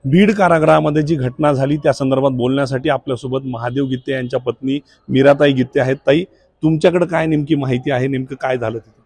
बीड कारागृहामध्ये जी घटना झाली त्या संदर्भात बोलण्यासाठी आपल्यासोबत महादेव गित्ते यांच्या पत्नी मीराताई गित्ते आहेत। ताई, तुमच्याकडे काय नेमकी माहिती आहे, नेमकं काय झालं तिथे?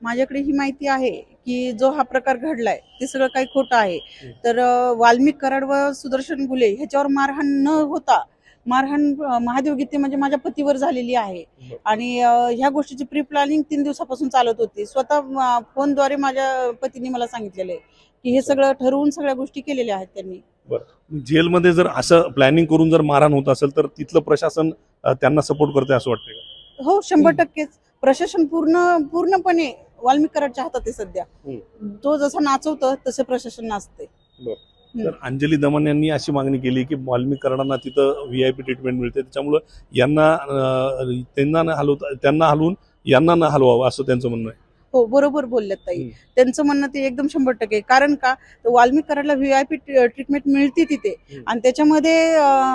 माझ्याकडे ही माहिती आहे की जो हा प्रकार घडलाय ते सगळं काही खोटं आहे। तर वाल्मिक कराड व सुदर्शन गुले ह्याच्यावर मारहाण न होता मारहाण महादेव गित्ते म्हणजे माझ्या पतीवर झालेली आहे। आणि ह्या गोष्टीची प्री प्लॅनिंग 3 दिवसापासून चालत होती। स्वतः फोनद्वारे माझ्या पतीने मला सांगितलेलं आहे की हे सगळं ठरवून सगळ्या गोष्टी केलेल्या आहेत त्यांनी। बरं, जेलमध्ये जर असं प्लॅनिंग करून जर मारहाण होत असेल तर तिथलं प्रशासन त्यांना सपोर्ट करते असं वाटतंय का? हो, 100%। प्रशासन पूर्णपणे वाल्मिक कराडच्या हातात आहे सध्या। तो जसा नाचवतो तसे प्रशासन नाचते। तर अंजली दमन यांनी अशी मागणी केली की वाल्मिक कराडांना तिथं VIP ट्रीटमेंट मिळते, त्याच्यामुळे त्यांना हलवून यांना न हलवावं असं त्यांचं म्हणणं आहे। हो, बरोबर बोललेत ताई। त्यांचं म्हणणं ते एकदम 100%। कारण का, वाल्मिक कराडला VIP ट्रीटमेंट मिळते तिथे आणि त्याच्यामध्ये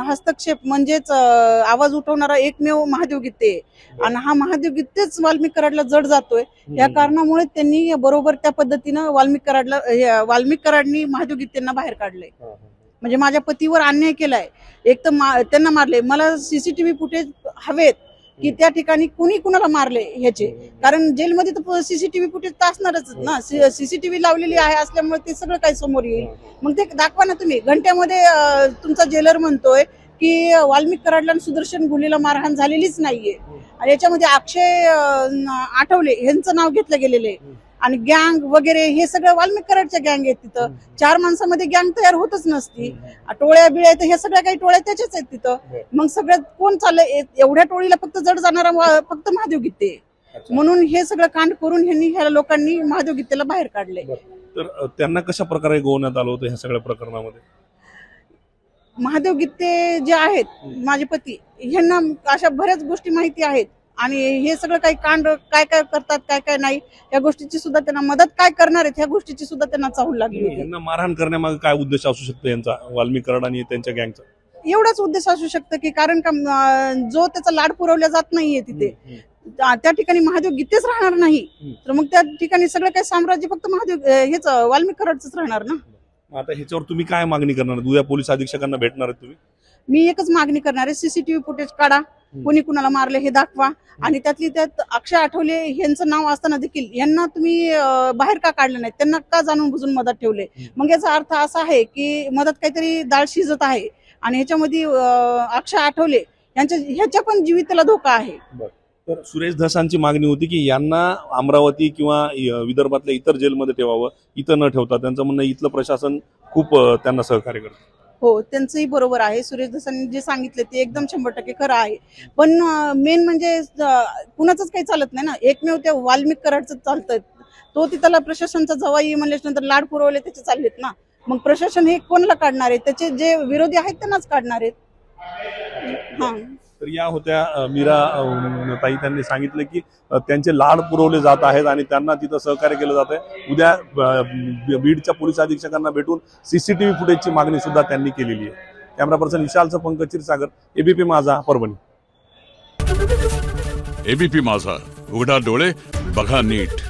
हस्तक्षेप म्हणजेच आवाज उठवणारा एकमेव महादेव गित्ते आणि हा महादेव गित्तेच वाल्मिक कराडला जड जातोय। या कारणामुळे त्यांनी बरोबर त्या पद्धतीनं वाल्मिक कराडनी महादेव गित्तेंना बाहेर काढलंय। म्हणजे माझ्या पतीवर अन्याय केलाय। एक तर त्यांना मारले, मला CCTV फुटेज हवेत की त्या ठिकाणी कुणी कुणाला मारले ह्याचे, कारण जेलमध्ये तर CCTV फुटेज तर असणारच ना। CCTV लावलेली आहे असल्यामुळे ते सगळं काही समोर येईल। मग ते दाखवा ना तुम्ही। घंट्यामध्ये तुमचा जेलर म्हणतोय की वाल्मिक कराडला आणि सुदर्शन गुलेला मारहाण झालेलीच नाहीये आणि याच्यामध्ये अक्षय आठवले यांचं नाव घेतलं गेलेलं आहे आणि गँग वगैरे हे सगळं वाल्मिक कराडच्या गँग आहेत। तिथं 4 माणसामध्ये गँग तयार होतच नसती। टोळ्या बिळ्या तर हे सगळ्या काही टोळ्या त्याच्याच आहेत तिथं। मग सगळ्यात कोण चाललंय? एवढ्या टोळीला फक्त जड जाणारा फक्त महादेव गित्ते, म्हणून हे सगळं कांड करून ह्या लोकांनी महादेव गित्तेला बाहेर काढले। तर त्यांना कशा प्रकारे गोवण्यात आलं होतं ह्या सगळ्या प्रकरणामध्ये? महादेव गित्ते जे आहेत माझे पती, ह्यांना अशा बऱ्याच गोष्टी माहिती आहेत आणि हे सगळं काही कांड काय काय करतात काय काय नाही या गोष्टीची सुद्धा त्यांना मदत काय करणार आहेत ह्या गोष्टीची सुद्धा त्यांना चाहूल लागली होती। यांना मारहाण करण्यामागे काय उद्देश असू शकतो यांचा, वाल्मिक कराड आणि त्यांच्या गँगचा? एवढाच उद्देश असू शकतं की कारण का जो त्याचा लाड पुरवला जात नाहीये तिथे, त्या ठिकाणी महादेव गित्तेच राहणार नाही तर मग त्या ठिकाणी सगळं काही साम्राज्य फक्त महादेव हेच वाल्मिक कराडच राहणार ना। आता ह्याच्यावर तुम्ही काय मागणी करणार? उद्या पोलीस अधीक्षकांना भेटणार आहेत तुम्ही? मी एकच मागणी करणार आहे, CCTV फुटेज काढा, कोणी कुणाला मारले हे दाखवा आणि त्यातली त्यात अक्षय आठवले यांचं नाव असताना देखील यांना तुम्ही बाहेर का काढलं नाही? त्यांना का जाणून बुजून मदत ठेवले? मग याचा अर्थ असा आहे की मदत काहीतरी डाळ शिजत आहे आणि ह्याच्यामध्ये अक्षय आठवले ह्याच्या पण जीविताला धोका आहे। तर सुरेश धसांची मागणी होती की यांना अमरावती किंवा विदर्भातल्या इतर जेलमध्ये ठेवावं, इथं न ठेवता त्यांचं म्हणणं इथलं प्रशासन खूप त्यांना सहकार्य करतं। हो, त्यांचंही बरोबर आहे। सुरेश धसांनी जे सांगितले ते एकदम 100% खरं आहे। पण मेन म्हणजे कुणाचंच काही चालत नाही ना, एकमेव त्या वाल्मिक कराडचं चालतंय। तो तिथला प्रशासनचा जवाई म्हणल्यानंतर लाड पुरवले त्याचे चाललेत ना, मग प्रशासन हे कोणाला काढणार आहे? त्याचे जे विरोधी आहेत त्यांनाच काढणार आहेत। हा, तर या होत्या मीरा ताई, त्यांनी सांगितलं की त्यांचे लाड पुरवले जात आहेत आणि त्यांना तिथं सहकार्य केलं जात आहे। उद्या बीडच्या पोलीस अधीक्षकांना भेटून CCTV फुटेजची मागणी सुद्धा त्यांनी केलेली आहे। कॅमेरा पर्सन विशालचं पंकज क्षीरसागर, ABP माझा, परभणी। ABP माझा, उघडा डोळे बघा नीट।